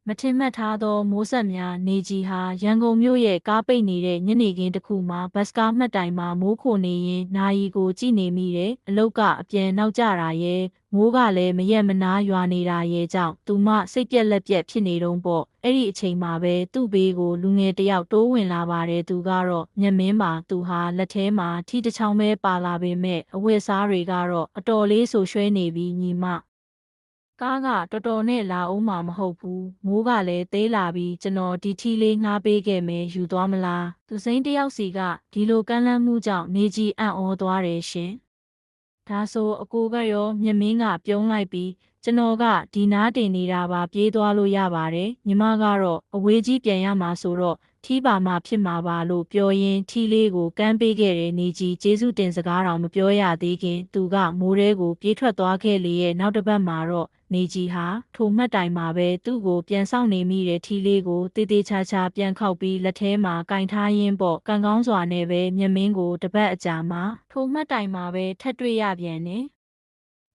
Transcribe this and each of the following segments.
မထင်မှတ်ထားသောမိုးဆက်များနေကြီးဟာရန်ကုန်မြို့ရဲ့ကားပိတ်နေတဲ့ညနေခင်းတစ်ခုမှာဘတ်စကားမှတ်တိုင်မှာမိုးခိုနေရင်နာရီကိုကြည့်နေမိတယ်အလုတ်ကအပြန်နောက်ကျတာရဲ့မိုးကလည်းမရက်မနားရွာနေတာရဲ့ကြောင့်သူမစိတ်ပြက်လက်ပြက်ဖြစ်နေတော့ပေါ့အဲ့ဒီအချိန်မှာပဲသူ့ဘေးကိုလူငယ်တစ်ယောက်တိုးဝင်လာပါတယ်သူကတော့မျက်မင်းပါသူဟာလက်ထဲမှာထီတစ်ချောင်းပဲပါလာပေမဲ့အဝတ်အစားတွေကတော့အတော်လေးဆူရွှဲနေပြီးညီမကားကတော်တော်နဲ့လာအောင်မှာမဟုတ်ဘူးမိုးကလည်းသေးလာပြီးကျွန်တော်ဒီထီလေးငှားပေးခဲ့မယ်ယူသွားမလားသူစိမ်းတယောက်စီကဒီလိုကမ်းလှမ်းမှုကြောင့်နေကြီးအံ့ဩသွားတယ်ရှင်ဒါဆိုအကိုကရောမျက်မင်းကပြုံးလိုက်ပြီးကျွန်တော်ကဒီနားတင်နေတာပါပြေးသွားလို့ရပါတယ်ညီမကတော့အဝေးကြီးပြန်ရမှာဆိုတော့ထီးပါမှဖြစ်မှာပါလို့ပြောရင်းထီးလေးကိုကမ်းပေးခဲ့တဲ့နေကြီးကျေးဇူးတင်စကားတော်မပြောရသေးခင်သူကမိုးထဲကိုပြေးထွက်သွားခဲ့လေရဲ့နောက်တစ်ပတ်မှာတော့နေကြီးဟာထိုမှတ်တိုင်မှာပဲသူ့ကိုပြန်ဆောင်နေမိတဲ့ထီးလေးကိုတေးသေးချာချာပြန်ခောက်ပြီးလက်ထဲမှာကင်ထားရင်းပေါ့ကံကောင်းစွာနဲ့ပဲမျက်မင်းကိုတပတ်အကြာမှာထိုမှတ်တိုင်မှာပဲထပ်တွေ့ရပြန်တယ်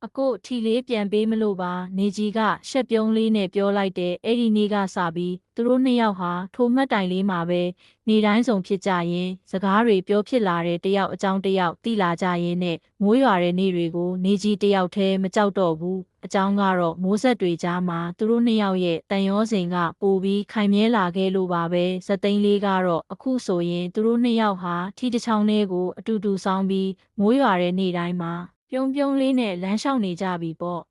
အကိုထီလေးပြန်ပေးမလို့ပါနေကြီးကရှက်ပြုံးလေးနဲ့ပြောလိုက်တဲ့အဲ့ဒီနေ့ကစပြီးသူတို့နှစ်ယောက်ဟာထိုမှတ်တိုင်လေးမှာပဲနေတိုင်းစုံဖြစ်ကြရင်စကားတွေပြောဖြစ်လာတဲ့တယောက်အကြောင်းတယောက်သိလာကြရင်နဲ့မိုးရွာတဲ့နေ့တွေကိုနေကြီးတယောက်တည်းမကြောက်တော့ဘူးအကြောင်းကတော့မိုးဆက်တွေကြားမှာသူတို့နှစ်ယောက်ရဲ့တန်ရောစင်ကပိုပြီးခိုင်မြဲလာခဲ့လို့ပါပဲဇသိန်းလေးကတော့အခုဆိုရင်သူတို့နှစ်ယောက်ဟာထီတစ်ချောင်းလေးကိုအတူတူဆောင်းပြီးမိုးရွာတဲ့နေ့တိုင်းမှာပြုံးပြုံးလေးနဲ့လမ်းလျှောက်နေကြပြီပေါ့